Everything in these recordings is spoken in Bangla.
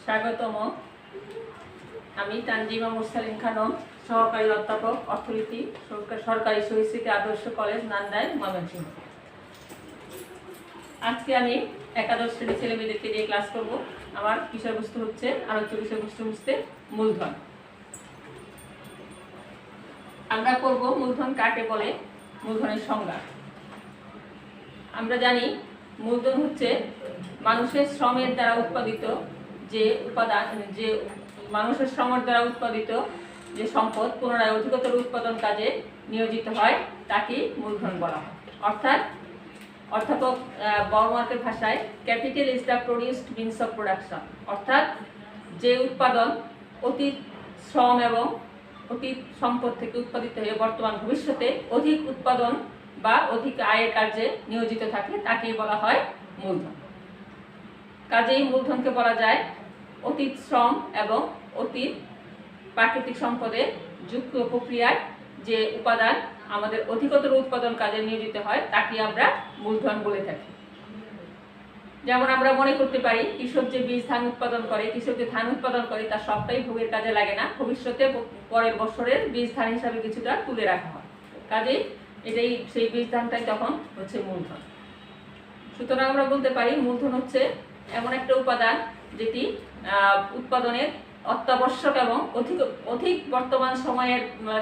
স্বাগতম। আমি তানজিমা মুরসালিন খানম, সহকারী অধ্যাপক অর্থনীতি, সরকারি শহীদ আদর্শ কলেজ, নান্দাইল, ময়মনসিংহ। আজকে আমি একাদশ শ্রেণীর ছেলেমেয়েদেরকে নিয়ে ক্লাস করব। আমার বিষয়বস্তু হচ্ছে, আলোচ্য বিষয়বস্তু হচ্ছে মূলধন। আমরা করব মূলধন কাকে বলে, মূলধনের সংজ্ঞা। আমরা জানি মূলধন হচ্ছে মানুষের শ্রমের দ্বারা উৎপাদিত যে উপাদান, যে মানুষের শ্রমের দ্বারা উৎপাদিত যে সম্পদ পুনরায় অধিকতর উৎপাদন কাজে নিয়োজিত হয় তাকে মূলধন বলা হয়। অর্থাৎ অধ্যাপক বড়মার্কের ভাষায় capital is the produced means of production. অর্থাৎ যে উৎপাদন অতীত শ্রম এবং অতীত সম্পদ থেকে উৎপাদিত হয়ে বর্তমান ভবিষ্যতে অধিক উৎপাদন বা অধিক আয়ের কাজে নিয়োজিত থাকে তাকেই বলা হয় মূলধন। কাজেই মূলধনকে বলা যায় অতীত শ্রম এবং অতীত প্রাকৃতিক সম্পদের যুক্ত প্রক্রিয়ায় যে উপাদান আমাদের অধিকতর উৎপাদন কাজে নিয়োজিত হয় তাকে আমরা মূলধন বলে থাকি। যেমন আমরা মনে করতে পারি কৃষক যে বীজ ধান উৎপাদন করে, কৃষক যে ধান উৎপাদন করে তার সবটাই ভোগের কাজে লাগে না, ভবিষ্যতে পরের বছরের বীজ ধান হিসাবে কিছুটা তুলে রাখা হয়। কাজেই এটাই সেই বীজ ধানটাই তখন হচ্ছে মূলধন। সুতরাং আমরা বলতে পারি মূলধন হচ্ছে এমন একটা উপাদান যেটি উৎপাদনের অত্যাবশ্যক এবং অধিক বর্তমান সময়ের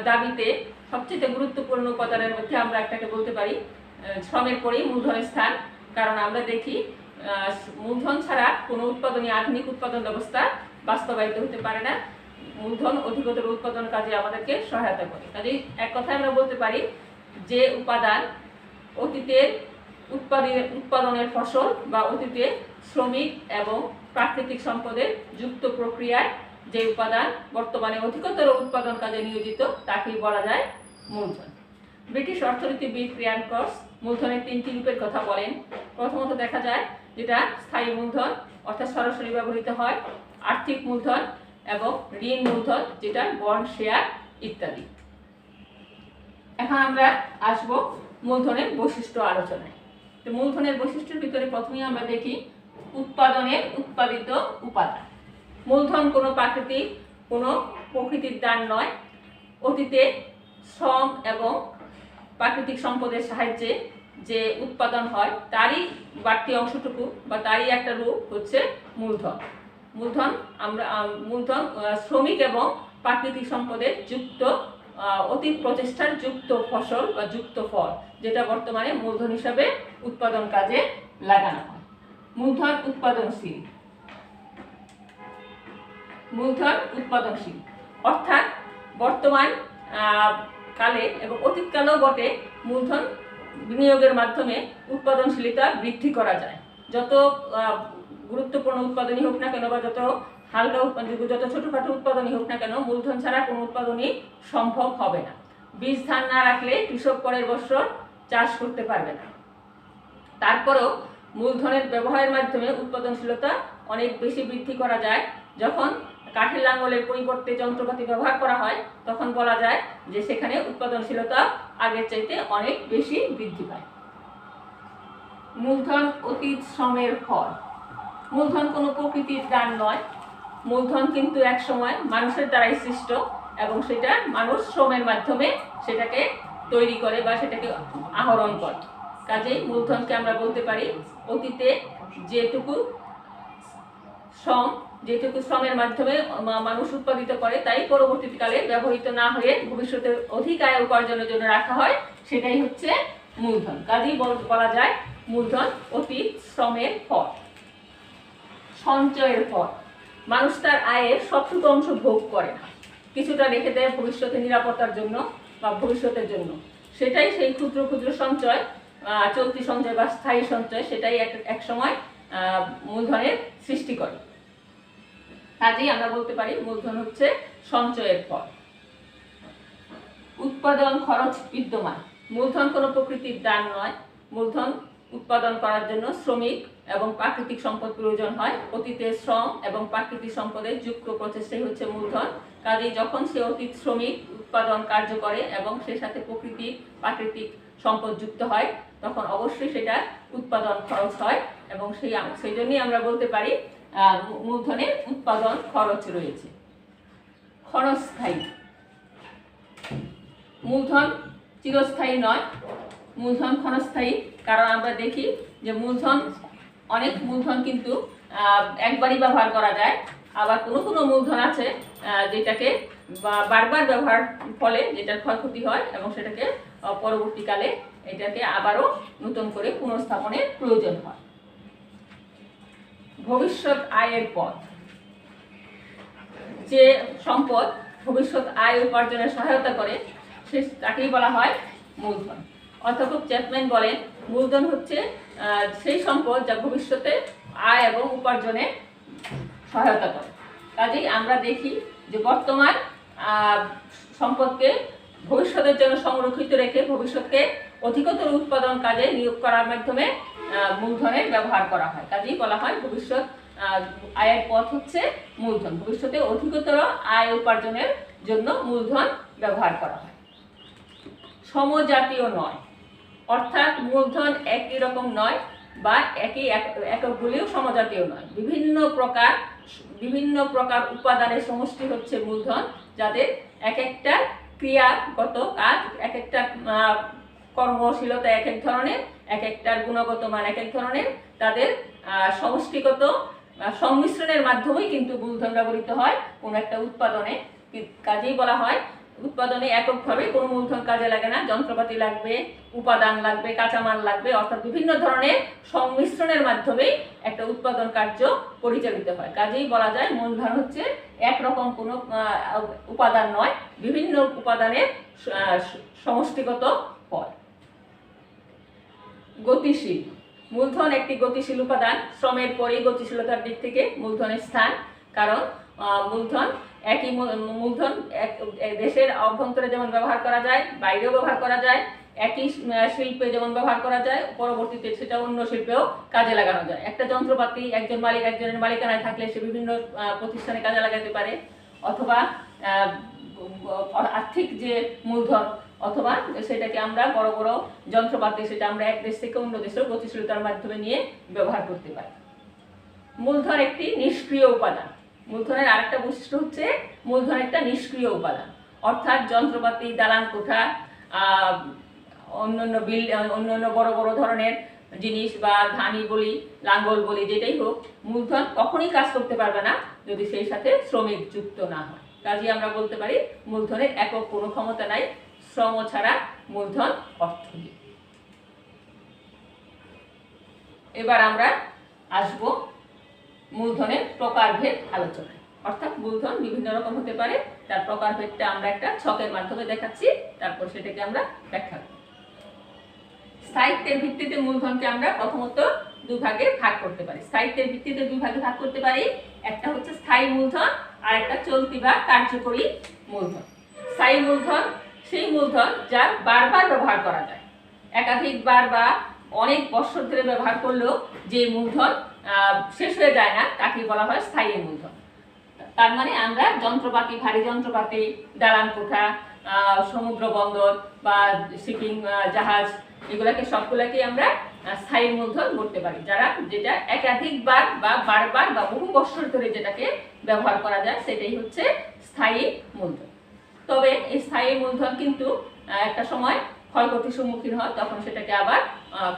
দাবিতে সবচেয়ে গুরুত্বপূর্ণ উপাদানের মধ্যে আমরা একটাকে বলতে পারি শ্রমের পরেই মূলধনের স্থান। কারণ আমরা দেখি মূলধন ছাড়া কোনো উৎপাদনী আধুনিক উৎপাদন ব্যবস্থা বাস্তবায়িত হতে পারে না। মূলধন অধিকতর উৎপাদন কাজে আমাদেরকে সহায়তা করে। কাজেই এক কথায় আমরা বলতে পারি যে উপাদান অতীতের উৎপাদনের ফসল বা অতীতে শ্রমিক এবং প্রাকৃতিক সম্পদের যুক্ত প্রক্রিয়ায় যে উপাদান বর্তমানে অধিকতর উৎপাদন কাজে নিয়োজিত তাকেই বলা যায় মূলধন। ব্রিটিশ অর্থনীতিবিদ রিয়ান ক্রস মূলধনের তিনটি রূপের কথা বলেন। প্রথমত দেখা যায় যেটা স্থায়ী মূলধন, অর্থাৎ সরাসরি ব্যবহৃত হয়, আর্থিক মূলধন এবং ঋণ মূলধন, যেটা বন্ড, শেয়ার ইত্যাদি। এখন আমরা আসব মূলধনের বৈশিষ্ট্য আলোচনায়। তো মূলধনের বৈশিষ্ট্যের ভিতরে প্রথমেই আমরা দেখি উৎপাদনের উৎপাদিত উপাদান। মূলধন কোনো প্রাকৃতিক, কোনো প্রকৃতির দান নয়। অতীতে শ্রম এবং প্রাকৃতিক সম্পদের সাহায্যে যে উৎপাদন হয় তারই বাড়তি অংশটুকু বা তারই একটা রূপ হচ্ছে মূলধন। মূলধন শ্রমিক এবং প্রাকৃতিক সম্পদের যুক্ত অতীত প্রচেষ্টার যুক্ত ফসল বা যুক্ত ফল, যেটা বর্তমানে মূলধন হিসাবে উৎপাদন কাজে লাগানো হয়। মূলধন উৎপাদনশীল। মূলধন উৎপাদনশীল অর্থাৎ বর্তমান কালে এবং অতীতকালেও বটে মূলধন বিনিয়োগের মাধ্যমে উৎপাদনশীলতা বৃদ্ধি করা যায়। যত গুরুত্বপূর্ণ উৎপাদনই হোক না কেন বা যত হালকা যত ছোটোখাটো উৎপাদনই হোক না কেন, মূলধন ছাড়া কোনো উৎপাদনই সম্ভব হবে না। বীজ ধান না রাখলে কৃষক পরের বছর চাষ করতে পারবে না। তারপরেও মূলধনের ব্যবহারের মাধ্যমে উৎপাদনশীলতা অনেক বেশি বৃদ্ধি করা যায়। যখন কাঠের লাঙ্গলের পরিবর্তে যন্ত্রপাতি ব্যবহার করা হয় তখন বলা যায় যে সেখানে উৎপাদনশীলতা আগের চাইতে অনেক বেশি বৃদ্ধি পায়। মূলধন অতীত শ্রমের ফল। মূলধন কোনো প্রকৃতির দান নয়। মূলধন কিন্তু এক সময় মানুষের দ্বারাই সৃষ্ট এবং সেটা মানুষ শ্রমের মাধ্যমে সেটাকে তৈরি করে বা সেটাকে আহরণ করে। কাজেই মূলধনকে আমরা বলতে পারি অতীতে যেটুকু শ্রমের মাধ্যমে মানুষ উৎপাদিত করে তাই পরবর্তীকালে ব্যবহৃত না হয়ে ভবিষ্যতে অধিক আয় উপার্জনের জন্য রাখা হয়, সেটাই হচ্ছে মূলধন। কাজেই বলা যায় মূলধন অতীত শ্রমের ফল। সঞ্চয়ের ফল। মানুষ তার আয়ের সবটুকু অংশ ভোগ করে না, কিছুটা রেখে দেয় ভবিষ্যতে নিরাপত্তার জন্য বা ভবিষ্যতের জন্য। সেটাই সেই ক্ষুদ্র ক্ষুদ্র সঞ্চয়, চলতি সঞ্চয় বা স্থায়ী সঞ্চয়, সেটাই এক সময় মূলধনের সৃষ্টি করে। কাজেই আমরা বলতে পারি মূলধন হচ্ছে সঞ্চয়ের ফল। উৎপাদন খরচ বিদ্যমান। মূলধন কোনো প্রকৃতির দান নয়। মূলধন উৎপাদন করার জন্য শ্রমিক এবং প্রাকৃতিক সম্পদ প্রয়োজন হয়। অতীতের শ্রম এবং প্রাকৃতিক সম্পদের যুক্ত প্রচেষ্টাই হচ্ছে মূলধন। কাজেই যখন সে অতীত শ্রমিক উৎপাদন কার্য করে এবং সে সাথে প্রাকৃতিক সম্পদ যুক্ত হয় তখন অবশ্যই সেটা উৎপাদন খরচ হয় এবং সেই জন্যই আমরা বলতে পারি মূলধনের উৎপাদন খরচ রয়েছে। ক্ষণস্থায়ী মূলধন চিরস্থায়ী নয়, মূলধন ক্ষণস্থায়ী। কারণ আমরা দেখি যে অনেক মূলধন কিন্তু একবারই ব্যবহার করা যায়, আবার কোনো কোনো মূলধন আছে যেটাকে বারবার ব্যবহার ফলে যেটার ক্ষয়ক্ষতি হয় এবং সেটাকে পরবর্তীকালে এটাকে আবারও নতুন করে পুনঃস্থাপনের প্রয়োজন হয়। ভবিষ্যৎ আয়ের পথ, যে সম্পদ ভবিষ্যৎ আয় উপার্জনে সহায়তা করে তাকেই বলা হয় মূলধন। অধ্যাপক চ্যাপম্যান বলেন, মূলধন হচ্ছে সেই সম্পদ যা ভবিষ্যতে আয় এবং উপার্জনে সহায়তা করে। কাজেই আমরা দেখি যে বর্তমান সম্পদকে ভবিষ্যতের জন্য সংরক্ষিত রেখে ভবিষ্যৎকে অধিকতর উৎপাদন কাজে নিয়োগ করার মাধ্যমে মূলধনের ব্যবহার করা হয়। কাজেই বলা হয় ভবিষ্যৎ আয়ের পথ হচ্ছে মূলধন। ভবিষ্যতে অধিকতর আয় উপার্জনের জন্য মূলধন ব্যবহার করা হয়। সমজাতীয় নয়, অর্থাৎ মূলধন একই রকম নয় বা একই এককগুলিও সমজাতীয় নয়। বিভিন্ন প্রকার উপাদানের সমষ্টি হচ্ছে মূলধন, যাদের এক একটা ক্রিয়াগত কাজ, এক একটা কর্মশীলতা এক এক ধরনের, এক একটার গুণগত মান এক এক ধরনের, তাদের সমষ্টিগত সংমিশ্রণের মাধ্যমেই কিন্তু মূলধন ব্যবহৃত হয় কোনো একটা উৎপাদনে। কাজেই বলা হয় উৎপাদনে এককভাবে কোনো মূলধন কাজে লাগে না, যন্ত্রপাতি লাগবে, উপাদান লাগবে, কাঁচামাল লাগবে, অর্থাৎ বিভিন্ন ধরনের সংমিশ্রণের মাধ্যমেই একটা উৎপাদন কার্য পরিচালিত হয়। কাজেই বলা যায় মূলধন হচ্ছে একরকম কোনো উপাদান নয়, বিভিন্ন উপাদানের সমষ্টিগত ফল। গতিশীল মূলধন একটি গতিশীল উপাদান। শ্রমের পরেই গতিশীলতার দিক থেকে মূলধনের স্থান, কারণ মূলধন দেশের অভ্যন্তরে যেমন ব্যবহার করা যায়, বাইরেও ব্যবহার করা যায়। একই শিল্পে যেমন ব্যবহার করা যায়, পরবর্তীতে সেটা অন্য শিল্পেও কাজে লাগানো যায়। একটা যন্ত্রপাতি একজনের মালিকানায় থাকলে সে বিভিন্ন প্রতিষ্ঠানে কাজে লাগাতে পারে, অথবা আর্থিক যে মূলধন, অথবা সেটাকে আমরা বড় বড় যন্ত্রপাতি সেটা আমরা এক দেশ থেকে অন্য দেশের গতিশীলতার মাধ্যমে নিয়ে ব্যবহার করতে পারি। মূলধন একটি নিষ্ক্রিয় উপাদান। মূলধনের আরেকটা বৈশিষ্ট্য হচ্ছে মূলধন একটা নিষ্ক্রিয় উপাদান, অর্থাৎ যন্ত্রপাতি, দালান কোঠা, অন্যান্য বড় বড় ধরনের জিনিস বা ধানি বলি, লাঙ্গল বলি, যেটাই হোক, মূলধন কখনোই কাজ করতে পারবে না যদি সেই সাথে শ্রমিক যুক্ত না হয়। কাজেই আমরা বলতে পারি মূলধনের একক কোনো ক্ষমতা নাই, শ্রম ছাড়া মূলধন অর্থহীন। এবার আমরা আসব মূলধনের প্রকারভেদ আলোচনায়। অর্থাৎ মূলধন বিভিন্ন রকম হতে পারে, তার প্রকারভেদটা আমরা একটা ছকের মাধ্যমে দেখাচ্ছি, তারপর সেটাকে আমরা ব্যাখ্যা করব। স্থায়িত্বের ভিত্তিতে মূলধনকে আমরা প্রথমত দুই ভাগে ভাগ করতে পারি। স্থায়িত্বের ভিত্তিতে দুই ভাগে ভাগ করতে পারি, একটা হচ্ছে স্থায়ী মূলধন আর একটা চলতি বা কার্যকরী মূলধন। স্থায়ী মূলধন সেই মূলধন যা বারবার ব্যবহার করা যায়, একাধিকবার বা অনেক বছর ধরে ব্যবহার করলেও যে মূলধন শেষ হয়ে যায় না তাকে বলা হয় স্থায়ী মূলধন। তার মানে আমরা যন্ত্রপাতি, ভারী যন্ত্রপাতি, দালান কোঠা, সমুদ্র বন্দর বা শিপিং জাহাজ, এগুলাকে সবগুলাকে আমরা স্থায়ী মূলধন বলতে পারি, যেটা একাধিকবার বা বারবার বা বহু বছর ধরে যেটাকে ব্যবহার করা যায় সেটাই হচ্ছে স্থায়ী মূলধন। তবে এই স্থায়ী মূলধন কিন্তু একটা সময় ক্ষয়ক্ষতির সম্মুখীন হয়, তখন সেটাকে আবার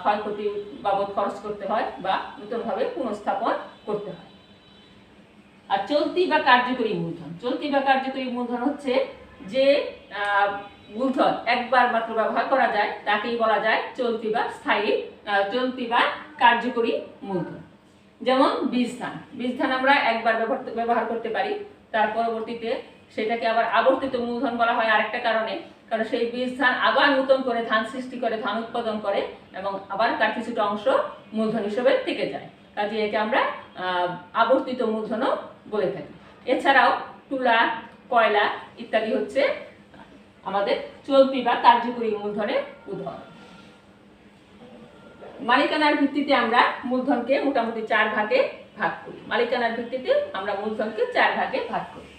ক্ষয়ক্ষতি বাবদ খরচ করতে হয় বা নতুনভাবে পুনঃস্থাপন করতে হয়। আর চলতি বা কার্যকরী মূলধন হচ্ছে যে মূলধন একবার মাত্র ব্যবহার করা যায় তাকেই বলা যায় চলতি বা কার্যকরী মূলধন। যেমন বীজ ধান আমরা একবার ব্যবহার করতে পারি, তার পরবর্তীতে সেটাকে আবার আবর্তিত মূলধন বলা হয় আরেকটা কারণে, কারণ সেই বীজ ধান আবার নতুন করে ধান সৃষ্টি করে, ধান উৎপাদন করে এবং আবার তার কিছুটা অংশ মূলধন হিসেবে থেকে যায়। কাজে একে আমরা আবর্তিত মূলধনও বলে থাকি। এছাড়াও তুলা, কয়লা ইত্যাদি হচ্ছে আমাদের চলতি বা কার্যকরী মূলধনের উদাহরণ। মালিকানার ভিত্তিতে আমরা মূলধনকে মোটামুটি 4 ভাগে ভাগ করি।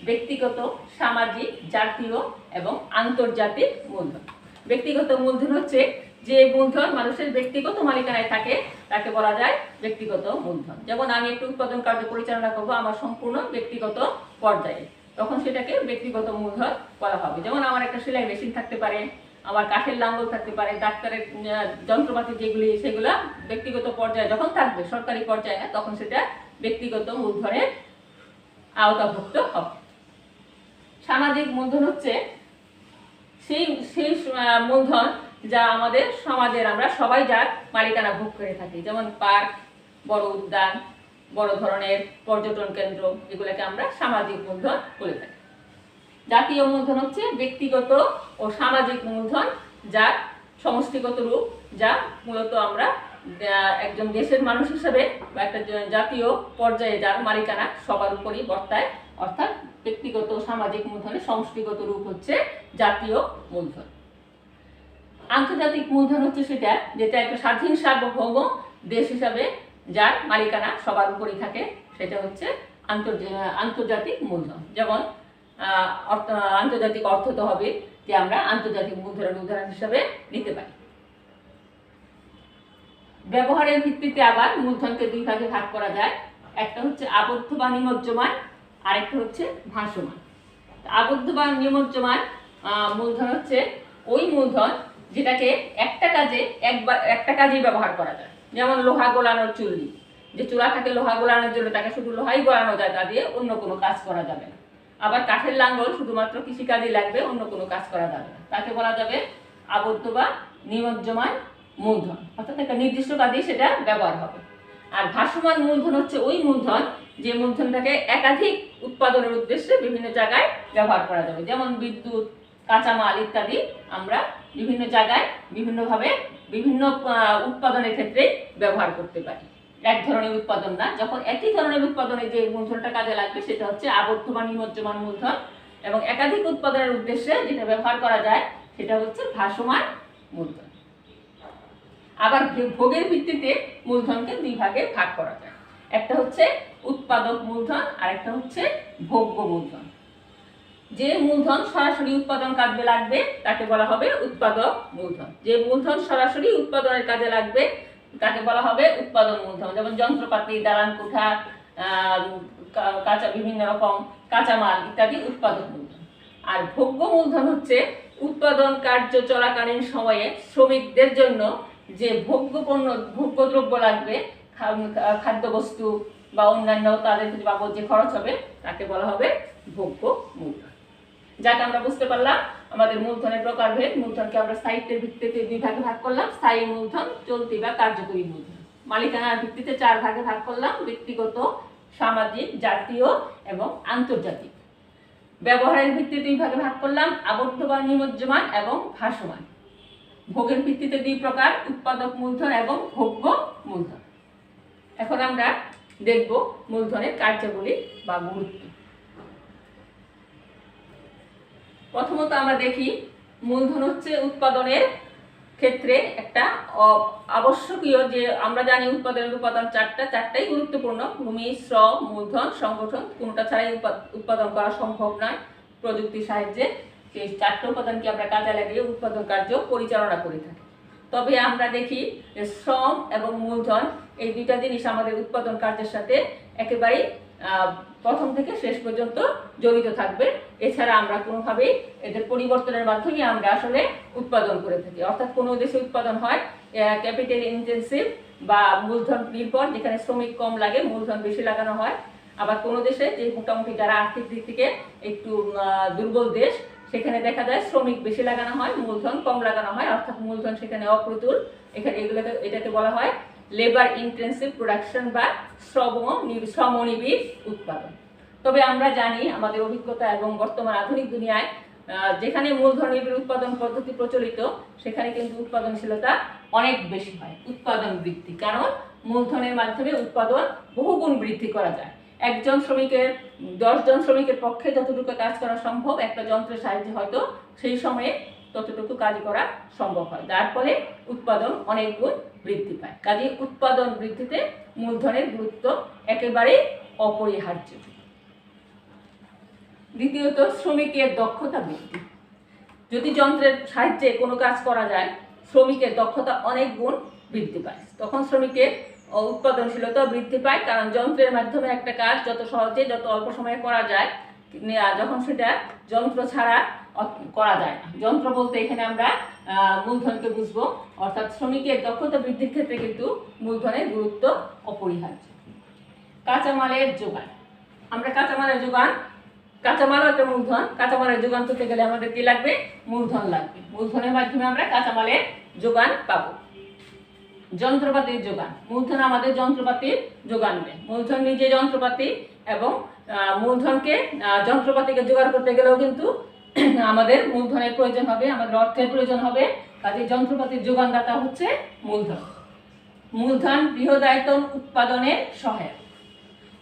ব্যক্তিগত, সামাজিক, জাতীয় এবং আন্তর্জাতিক মূলধন। ব্যক্তিগত মূলধন হচ্ছে যে মূলধন মানুষের ব্যক্তিগত মালিকানায় থাকে তাকে বলা যায় ব্যক্তিগত মূলধন। যেমন আমি একটু উৎপাদন কার্য পরিচালনা করবো আমার সম্পূর্ণ ব্যক্তিগত পর্যায়ে, তখন সেটাকে ব্যক্তিগত মূলধন বলা হবে। যেমন আমার একটা সেলাই মেশিন থাকতে পারে, আমার কাঠের লাঙ্গল থাকতে পারে, ডাক্তারের যন্ত্রপাতি যেগুলি সেগুলো ব্যক্তিগত পর্যায়ে যখন থাকবে, সরকারি পর্যায়ে না, তখন সেটা ব্যক্তিগত মূলধনের আওতাভুক্ত হবে। সামাজিক মূলধন হচ্ছে সেই সেই মূলধন যা আমাদের সমাজের আমরা সবাই যার মালিকানা ভোগ করে থাকি, যেমন পার্ক, বড় উদ্যান, বড় ধরনের পর্যটন কেন্দ্র, এগুলোকে আমরা সামাজিক মূলধন বলে থাকি। জাতীয় মূলধন হচ্ছে ব্যক্তিগত ও সামাজিক মূলধন যার সমষ্টিগত রূপ, যা মূলত আমরা একজন দেশের মানুষ হিসেবে বা একটা জাতীয় পর্যায়ে যার মালিকানা সবার উপরই বর্তায়, অর্থাৎ ব্যক্তিগত সামাজিক মূলধনের সমষ্টিগত রূপ হচ্ছে জাতীয় মূলধন। আন্তর্জাতিক মূলধন হচ্ছে সেটা যেটা একটা স্বাধীন সার্বভৌম দেশ হিসাবে যার মালিকানা সবার উপরই থাকে, সেটা হচ্ছে আন্তর্জাতিক মূলধন। যেমন আন্তর্জাতিক অর্থ তহবিল, যে আমরা আন্তর্জাতিক মূলধনের উদাহরণ হিসাবে নিতে পারি। ব্যবহারের ভিত্তিতে আবার মূলধনকে দুই ভাগে ভাগ করা যায়, একটা হচ্ছে আবদ্ধ বা নিমজ্জমান, আরেকটা হচ্ছে ভাসমান। আবদ্ধ বা নিমজ্জমান মূলধন হচ্ছে ওই মূলধন যেটাকে একটা কাজেই ব্যবহার করা যায়। যেমন লোহা গোলানোর চুল্লি, যে চুলা থাকে লোহা গোলানোর জন্য, তাকে শুধু লোহাই গোলানো যায়, তা দিয়ে অন্য কোনো কাজ করা যাবে না। আবার কাঠের লাঙ্গল শুধুমাত্র কৃষিকাজে লাগবে, অন্য কোনো কাজ করা যাবে না, তাকে বলা যাবে আবদ্ধ বা নিমজ্জমান মূলধন, অর্থাৎ একটা নির্দিষ্ট কাজেই সেটা ব্যবহার হবে। আর ভাসমান মূলধন হচ্ছে ওই মূলধন যে মূলধনটাকে একাধিক উৎপাদনের উদ্দেশ্যে বিভিন্ন জায়গায় ব্যবহার করা যাবে। যেমন বিদ্যুৎ, কাঁচামাল ইত্যাদি আমরা বিভিন্ন জায়গায় বিভিন্নভাবে বিভিন্ন উৎপাদনের ক্ষেত্রে ব্যবহার করতে পারি। এক ধরনের উৎপাদন না, যখন একই ধরনের উৎপাদনে যে মূলধনটা কাজে লাগবে সেটা হচ্ছে আবদ্ধ বা নিমজ্জমান মূলধন, এবং একাধিক উৎপাদনের উদ্দেশ্যে যেটা ব্যবহার করা যায় সেটা হচ্ছে ভাসমান মূলধন। আবার ভোগের ভিত্তিতে মূলধনকে দুই ভাগে ভাগ করা যায়, একটা হচ্ছে উৎপাদক মূলধন আর একটা হচ্ছে ভোগ্য মূলধন। যে মূলধন সরাসরি উৎপাদন কাজে লাগবে তাকে বলা হবে উৎপাদক মূলধন। যে মূলধন সরাসরি উৎপাদনের কাজে লাগবে তাকে বলা হবে উৎপাদন মূলধন। যেমন যন্ত্রপাতি, দালান কোঠা, বিভিন্ন রকম কাঁচামাল ইত্যাদি উৎপাদক মূলধন। আর ভোগ্য মূলধন হচ্ছে উৎপাদন কার্য চলাকালীন সময়ে শ্রমিকদের জন্য যে ভোগ্য দ্রব্য লাগবে, খাদ্যবস্তু বা অন্যান্য তাদের বাবদ যে খরচ হবে, তাকে বলা হবে ভোগ্য মূলধন। যাকে আমরা বুঝতে পারলাম আমাদের মূলধনের প্রকারভেদ। মূলধনকে আমরা স্থায়িত্বের ভিত্তিতে দুই ভাগে ভাগ করলাম, স্থায়ী মূলধন, চলতি বা কার্যকরী মূলধন। মালিকানার ভিত্তিতে চার ভাগে ভাগ করলাম, ব্যক্তিগত, সামাজিক, জাতীয় এবং আন্তর্জাতিক। ব্যবহারের ভিত্তিতে দুই ভাগে ভাগ করলাম, আবদ্ধ বা নিমজ্জমান এবং ভাসমান। ভোগের ভিত্তিতে দুই প্রকার, উৎপাদক মূলধন এবং ভোগ্য মূলধন। এখন আমরা দেখব মূলধনের কার্যাবলী বা গুরুত্ব। প্রথমত আমরা দেখি মূলধন হচ্ছে উৎপাদনের ক্ষেত্রে একটা আবশ্যকীয়, যে আমরা জানি উৎপাদনের উপাদান চারটাই গুরুত্বপূর্ণ: ভূমি, শ্রম, মূলধন, সংগঠন। কোনোটা ছাড়াই উৎপাদন করা সম্ভব নয়। প্রযুক্তির সাহায্যে সেই চারটা উপাদানকে আমরা কাজে লাগিয়ে উৎপাদন কার্য পরিচালনা করে থাকি। তবে আমরা দেখি যে শ্রম এবং মূলধন এই দুইটা জিনিস আমাদের উৎপাদন কার্যের সাথে একেবারেই প্রথম থেকে শেষ পর্যন্ত জড়িত থাকবে। এছাড়া আমরা কোনোভাবেই এদের পরিবর্তনের মাধ্যমে আমরা আসলে উৎপাদন করে থাকি। অর্থাৎ কোনো দেশে উৎপাদন হয় ক্যাপিটাল ইন্টেন্সিভ বা মূলধন নির্ভর, যেখানে শ্রমিক কম লাগে, মূলধন বেশি লাগানো হয়। আবার কোনো দেশে যে মোটামুটি যারা আর্থিক দিক থেকে একটু দুর্বল দেশ, সেখানে দেখা যায় শ্রমিক বেশি লাগানো হয়, মূলধন কম লাগানো হয়, অর্থাৎ মূলধন সেখানে অপ্রতুল। এটাকে বলা হয় লেবার ইন্টেন্সিভ প্রোডাকশন বা শ্রমনিবিড় উৎপাদন। তবে আমরা জানি আমাদের অভিজ্ঞতা এবং বর্তমান আধুনিক দুনিয়ায় যেখানে মূলধন নিবিড় উৎপাদন পদ্ধতি প্রচলিত, সেখানে কিন্তু উৎপাদনশীলতা অনেক বেশি হয়, উৎপাদন বৃদ্ধি। কারণ মূলধনের মাধ্যমে উৎপাদন বহুগুণ বৃদ্ধি করা যায়। 10 জন শ্রমিকের পক্ষে যতটুকু কাজ করা সম্ভব একটা যন্ত্রের সাহায্যে হয়তো সেই সময়ে ততটুকু কাজ করা সম্ভব হয়, যার ফলে উৎপাদন অনেক গুণ বৃদ্ধি পায়। কাজে উৎপাদন বৃদ্ধিতে মূলধনের গুরুত্ব একেবারেই অপরিহার্য। দ্বিতীয়ত, শ্রমিকের দক্ষতা বৃদ্ধি। যদি যন্ত্রের সাহায্যে কোনো কাজ করা যায়, শ্রমিকের দক্ষতা অনেক গুণ বৃদ্ধি পায়। তখন শ্রমিকের উৎপাদনশীলতা বৃদ্ধি পায়, কারণ যন্ত্রের মাধ্যমে একটা কাজ যত সহজে যত অল্প সময়ে করা যায়, যখন সেটা যন্ত্র ছাড়া করা যায় না। যন্ত্র বলতে এখানে আমরা মূলধনকে বুঝবো, অর্থাৎ শ্রমিকের দক্ষতা বৃদ্ধির ক্ষেত্রে কিন্তু মূলধনের গুরুত্ব অপরিহার্য। কাঁচামালের যোগান। আমরা কাঁচামালের যোগান, কাঁচামালও একটা মূলধন, কাঁচামালের যোগান করতে গেলে আমাদের কি লাগবে? মূলধন লাগবে। মূলধনের মাধ্যমে আমরা কাঁচামালের যোগান পাবো। যন্ত্রপাতির যোগান। মূলধন আমাদের যন্ত্রপাতির যোগান দেয়। মূলধন নিজে যন্ত্রপাতি, এবং মূলধনকে যন্ত্রপাতিকে জোগাড় করতে গেলেও কিন্তু আমাদের মূলধনের প্রয়োজন হবে, আমাদের অর্থের প্রয়োজন হবে। কাজে যন্ত্রপাতির যোগানদাতা হচ্ছে মূলধন। মূলধন বৃহদায়তন উৎপাদনের সহায়ক,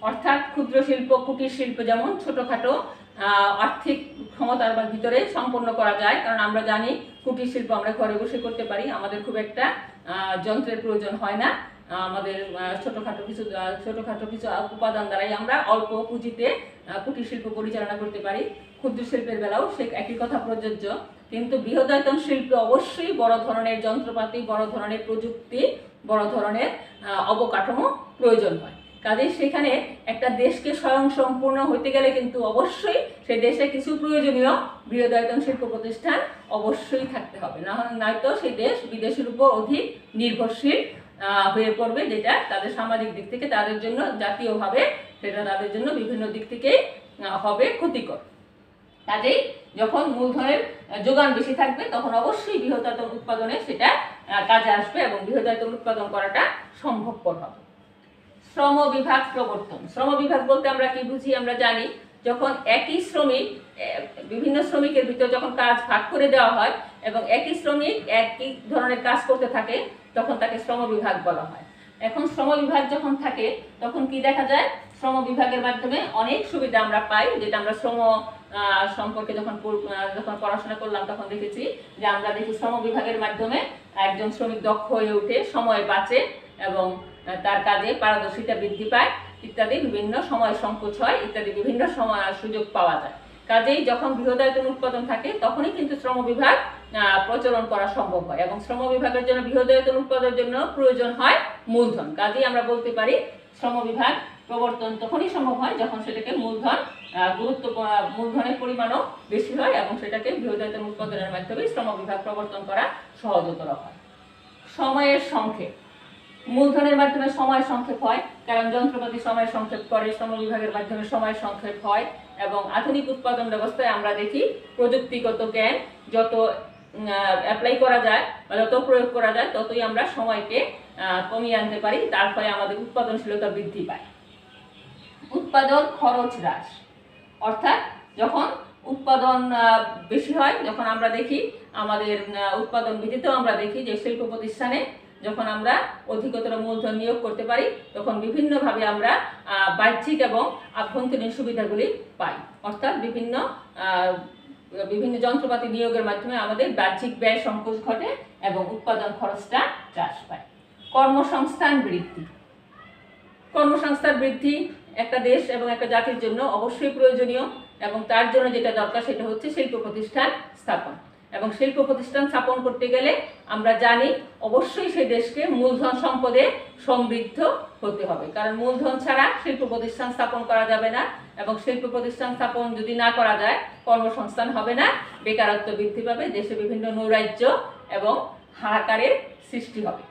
অর্থাৎ ক্ষুদ্র শিল্প, কুটির শিল্প যেমন ছোটখাটো আর্থিক ক্ষমতার ভিতরে সম্পন্ন করা যায়, কারণ আমরা জানি কুটির শিল্প আমরা ঘরে বসে করতে পারি, আমাদের খুব একটা যন্ত্রের প্রয়োজন হয় না। আমাদের ছোটখাটো কিছু উপাদান দ্বারাই আমরা অল্প পুঁজিতে কুটির শিল্প পরিচালনা করতে পারি। ক্ষুদ্র শিল্পের বেলাও সে একই কথা প্রযোজ্য, কিন্তু বৃহদায়তন শিল্পে অবশ্যই বড় ধরনের যন্ত্রপাতি, বড় ধরনের প্রযুক্তি, বড় ধরনের অবকাঠামো প্রয়োজন হয়। কাজেই সেখানে একটা দেশকে স্বয়ংসম্পূর্ণ হইতে গেলে কিন্তু অবশ্যই সেই দেশে কিছু প্রয়োজনীয় বৃহদায়তন শিল্প প্রতিষ্ঠান অবশ্যই থাকতে হবে, নয়তো সেই দেশ বিদেশের উপর অধিক নির্ভরশীল হয়ে পড়বে, যেটা তাদের সামাজিক দিক থেকে তাদের জন্য, জাতীয়ভাবে সেটা তাদের জন্য বিভিন্ন দিক থেকেই হবে ক্ষতিকর। কাজেই যখন মূলধনের যোগান বেশি থাকবে তখন অবশ্যই বৃহদায়তন উৎপাদনে সেটা কাজে আসবে এবং বৃহদায়তন উৎপাদন করাটা সম্ভবপর হবে। শ্রম বিভাগ প্রবর্তন। শ্রম বিভাগ বলতে আমরা কি বুঝি? আমরা জানি যখন একই শ্রমিক, বিভিন্ন শ্রমিকের ভিতর যখন কাজ ভাগ করে দেওয়া হয় এবং একই শ্রমিক একই ধরনের কাজ করতে থাকে, তখন তাকে শ্রম বিভাগ বলা হয়। এখন শ্রম বিভাগ যখন থাকে তখন কি দেখা যায়? শ্রম বিভাগের মাধ্যমে অনেক সুবিধা আমরা পাই, যেটা আমরা শ্রম সম্পর্কে যখন পড়াশোনা করলাম তখন দেখেছি যে আমরা দেখি শ্রম বিভাগের মাধ্যমে একজন শ্রমিক দক্ষ হয়ে ওঠে, সময় বাঁচে এবং তার কাজে পারদর্শিতা বৃদ্ধি পায় ইত্যাদি, বিভিন্ন সময় সংকোচ হয় ইত্যাদি, বিভিন্ন সময় সুযোগ পাওয়া যায়। কাজেই যখন বৃহদায়তন উৎপাদন থাকে তখনই কিন্তু শ্রম বিভাগ প্রচলন করা সম্ভব হয়, এবং শ্রম বিভাগের জন্য বৃহদায়তন উৎপাদনের জন্য প্রয়োজন হয় মূলধন। কাজেই আমরা বলতে পারি শ্রম বিভাগ প্রবর্তন তখনই সম্ভব হয় যখন সেটাকে মূলধনের পরিমাণও বেশি হয় এবং সেটাকে বৃহদায়তন উৎপাদনের মাধ্যমে শ্রম বিভাগ প্রবর্তন করা সহজতর হয়। সময়ের সংক্ষেপ। মূলধনের মাধ্যমে সময় সংক্ষেপ হয়, কারণ যন্ত্রপাতি সময় সংক্ষেপ করে, শ্রম বিভাগের মাধ্যমে সময় সংক্ষেপ হয়। এবং আধুনিক উৎপাদন ব্যবস্থায় আমরা দেখি প্রযুক্তিগত জ্ঞান যত অ্যাপ্লাই করা যায় বা যত প্রয়োগ করা যায় ততই আমরা সময়কে কমিয়ে আনতে পারি, তার ফলে আমাদের উৎপাদনশীলতা বৃদ্ধি পায়। উৎপাদন খরচ হ্রাস, অর্থাৎ যখন উৎপাদন বেশি হয়, যখন আমরা দেখি আমাদের উৎপাদন বৃদ্ধিতেও আমরা দেখি যে শিল্প প্রতিষ্ঠানে যখন আমরা অধিকতর মূলধন নিয়োগ করতে পারি তখন বিভিন্নভাবে আমরা বাহ্যিক এবং আভ্যন্তরীণ সুবিধাগুলি পাই, অর্থাৎ বিভিন্ন যন্ত্রপাতি নিয়োগের মাধ্যমে আমাদের বাহ্যিক ব্যয় সংকোচ ঘটে এবং উৎপাদন খরচটা হ্রাস পায়। কর্মসংস্থান বৃদ্ধি। কর্মসংস্থান বৃদ্ধি একটা দেশ এবং একটা জাতির জন্য অবশ্যই প্রয়োজনীয়, এবং তার জন্য যেটা দরকার সেটা হচ্ছে শিল্প প্রতিষ্ঠান স্থাপন। এবং শিল্প প্রতিষ্ঠান স্থাপন করতে গেলে আমরা জানি অবশ্যই সেই দেশকে মূলধন সম্পদে সমৃদ্ধ হতে হবে, কারণ মূলধন ছাড়া শিল্প প্রতিষ্ঠান স্থাপন করা যাবে না, এবং শিল্প প্রতিষ্ঠান স্থাপন যদি না করা যায় কর্মসংস্থান হবে না, বেকারত্ব বৃদ্ধি পাবে, দেশে বিভিন্ন নৈরাজ্য এবং হাহাকারের সৃষ্টি হবে।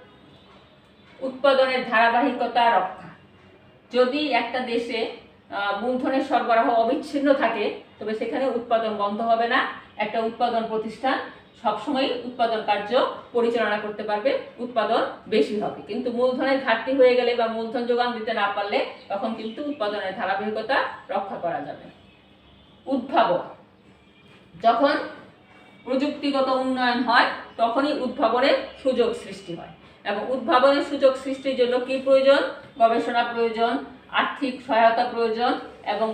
উৎপাদনের ধারাবাহিকতা রক্ষা। যদি একটা দেশে মূলধনের সরবরাহ অবিচ্ছিন্ন থাকে তবে সেখানে উৎপাদন বন্ধ হবে না, একটা উৎপাদন প্রতিষ্ঠান সবসময় উৎপাদন কার্য পরিচালনা করতে পারবে, উৎপাদন বেশি হবে। কিন্তু মূলধনের ঘাটতি হয়ে গেলে বা মূলধন যোগান দিতে না পারলে তখন কিন্তু উৎপাদনের ধারাবাহিকতা রক্ষা করা যাবে। উদ্ভাবন। যখন প্রযুক্তিগত উন্নয়ন হয় তখনই উদ্ভাবনের সুযোগ সৃষ্টি হয়, এবং উদ্ভাবনের সুযোগ সৃষ্টির জন্য কি প্রয়োজন? গবেষণা প্রয়োজন, আর্থিক সহায়তা প্রয়োজন, এবং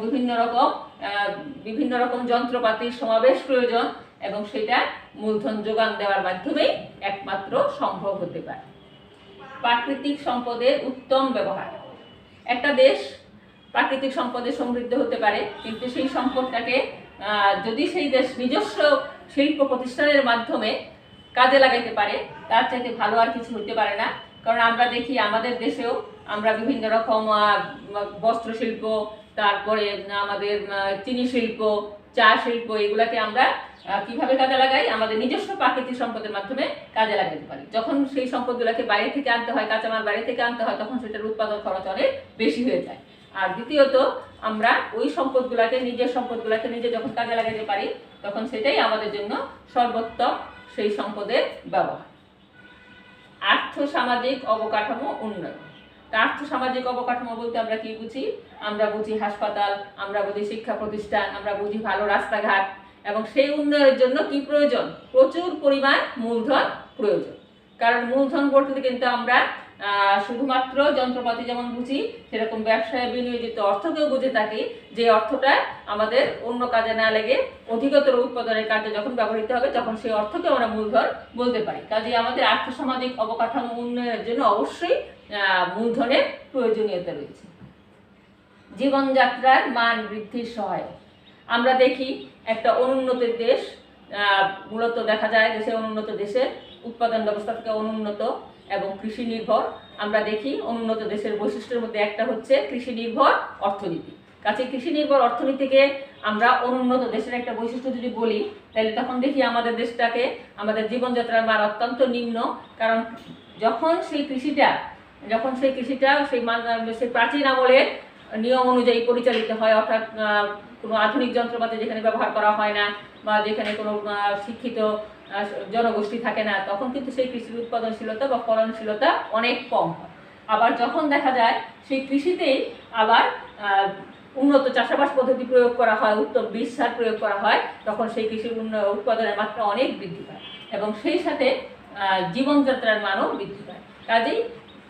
বিভিন্ন রকম যন্ত্রপাতির সমাবেশ প্রয়োজন, এবং সেটা মূলধন যোগান দেওয়ার মাধ্যমেই একমাত্র সম্ভব হতে পারে। প্রাকৃতিক সম্পদের উত্তম ব্যবহার। একটা দেশ প্রাকৃতিক সম্পদে সমৃদ্ধ হতে পারে, কিন্তু সেই সম্পদটাকে যদি সেই দেশ নিজস্ব শিল্প প্রতিষ্ঠানের মাধ্যমে কাজে লাগাইতে পারে তার চাইতে ভালো আর কিছু হতে পারে না। কারণ আমরা দেখি আমাদের দেশেও আমরা বিভিন্ন রকম বস্ত্র শিল্প, তারপরে আমাদের চিনি শিল্প, চা শিল্প, এগুলাকে আমরা কিভাবে কাজে লাগাই, আমাদের নিজস্ব প্রাকৃতিক সম্পদের মাধ্যমে কাজে লাগাতে পারি। যখন সেই সম্পদগুলোকে বাইরে থেকে আনতে হয়, কাঁচামাল বাইরে থেকে আনতে হয়, তখন সেটার উৎপাদন খরচ অনেক বেশি হয়ে যায়। আর দ্বিতীয়ত, আমরা ওই সম্পদগুলোকে, নিজের সম্পদগুলোকে নিজে যখন কাজে লাগাতে পারি, তখন সেটাই আমাদের জন্য সর্বোত্তম সেই সম্পদের ব্যবহার। আর্থ সামাজিক অবকাঠামো উন্নয়ন। আর্থ সামাজিক অবকাঠামো বলতে আমরা কি বুঝি? আমরা বুঝি হাসপাতাল, আমরা বুঝি শিক্ষা প্রতিষ্ঠান, আমরা বুঝি ভালো রাস্তাঘাট, এবং সেই উন্নয়নের জন্য কি প্রয়োজন? প্রচুর পরিমাণ মূলধন প্রয়োজন। কারণ মূলধন বলতে কিন্তু আমরা শুধুমাত্র যন্ত্রপাতি যেমন বুঝি, সেরকম ব্যবসায় বিনিয়োজিত অর্থকেও বুঝে থাকি, যে অর্থটা আমাদের অন্য কাজে না লেগে অধিকতর উৎপাদনের কাজে যখন ব্যবহৃত হবে, তখন সেই অর্থকে আমরা মূলধন বলতে পারি। কাজে আমাদের আর্থসামাজিক অবকাঠামো উন্নয়নের জন্য অবশ্যই মূলধনের প্রয়োজনীয়তা রয়েছে। জীবনযাত্রার মান বৃদ্ধির সহায়ক। আমরা দেখি একটা অনুন্নত দেশ, মূলত দেখা যায় দেশে অনুন্নত দেশের উৎপাদন ব্যবস্থা থেকে অনুন্নত এবং কৃষি নির্ভর। আমরা দেখি অনুন্নত দেশের বৈশিষ্ট্যের মধ্যে একটা হচ্ছে কৃষি নির্ভর অর্থনীতি। কাছে কৃষি নির্ভর অর্থনীতিকে আমরা অনুন্নত দেশের একটা বৈশিষ্ট্য যদি বলি, তাহলে তখন দেখি আমাদের দেশটাকে, আমাদের জীবনযাত্রার মান অত্যন্ত নিম্ন। কারণ যখন সেই কৃষিটা সেই প্রাচীন আমলের নিয়ম অনুযায়ী পরিচালিত হয়, অর্থাৎ কোনো আধুনিক যন্ত্রপাতি যেখানে ব্যবহার করা হয় না, বা যেখানে কোনো শিক্ষিত জনগোষ্ঠী থাকে না, তখন কিন্তু সেই কৃষির উৎপাদনশীলতা বা ফলনশীলতা অনেক কম হয়। আবার যখন দেখা যায় সেই কৃষিতেই আবার উন্নত চাষাবাদ পদ্ধতি প্রয়োগ করা হয়, উত্তম বীজ সার প্রয়োগ করা হয়, তখন সেই কৃষির উৎপাদনের মাত্রা অনেক বৃদ্ধি পায় এবং সেই সাথে জীবনযাত্রার মানও বৃদ্ধি পায়। কাজেই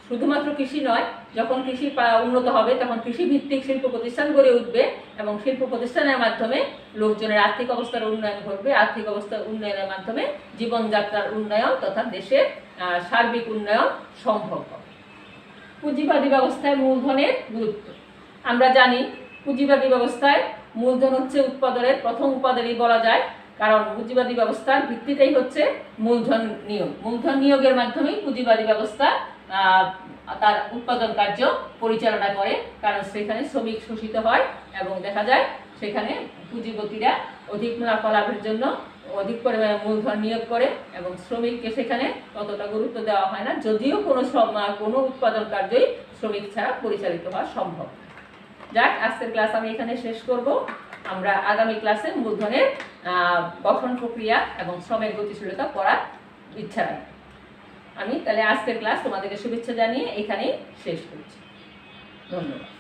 শুধুমাত্র কৃষি নয়, যখন কৃষি উন্নত হবে, তখন কৃষিভিত্তিক শিল্প প্রতিষ্ঠান গড়ে উঠবে এবং শিল্প প্রতিষ্ঠানের মাধ্যমে লোকজনের আর্থিক অবস্থার উন্নয়ন ঘটবে। আর্থিক অবস্থার উন্নয়নের মাধ্যমে জীবনযাত্রার উন্নয়ন তথা দেশের সার্বিক উন্নয়ন সম্ভব হবে। পুঁজিবাদী ব্যবস্থায় মূলধনের গুরুত্ব। আমরা জানি পুঁজিবাদী ব্যবস্থায় মূলধন হচ্ছে উৎপাদনের প্রথম উপাদানই বলা যায়, কারণ পুঁজিবাদী ব্যবস্থার ভিত্তিতেই হচ্ছে মূলধন নিয়োগ। মূলধন নিয়োগের মাধ্যমেই পুঁজিবাদী ব্যবস্থা তার উৎপাদন কার্য পরিচালনা করে, কারণ সেখানে শ্রমিক শোষিত হয় এবং দেখা যায় সেখানে পুঁজিপতিরা অধিক মুনাফা লাভের জন্য অধিক পরিমাণে মূলধন নিয়োগ করে এবং শ্রমিককে সেখানে ততটা গুরুত্ব দেওয়া হয় না, যদিও কোনো উৎপাদন কার্যই শ্রমিক ছাড়া পরিচালিত হওয়া সম্ভব। যাক, আজকের ক্লাস আমি এখানে শেষ করব। আমরা আগামী ক্লাসে মূলধনের গঠন প্রক্রিয়া এবং শ্রমের গতিশীলতা পড়ার ইচ্ছা রাখি। আমি তাহলে আজকের ক্লাস তোমাদেরকে শুভেচ্ছা জানিয়ে এখানেই শেষ করছি। ধন্যবাদ।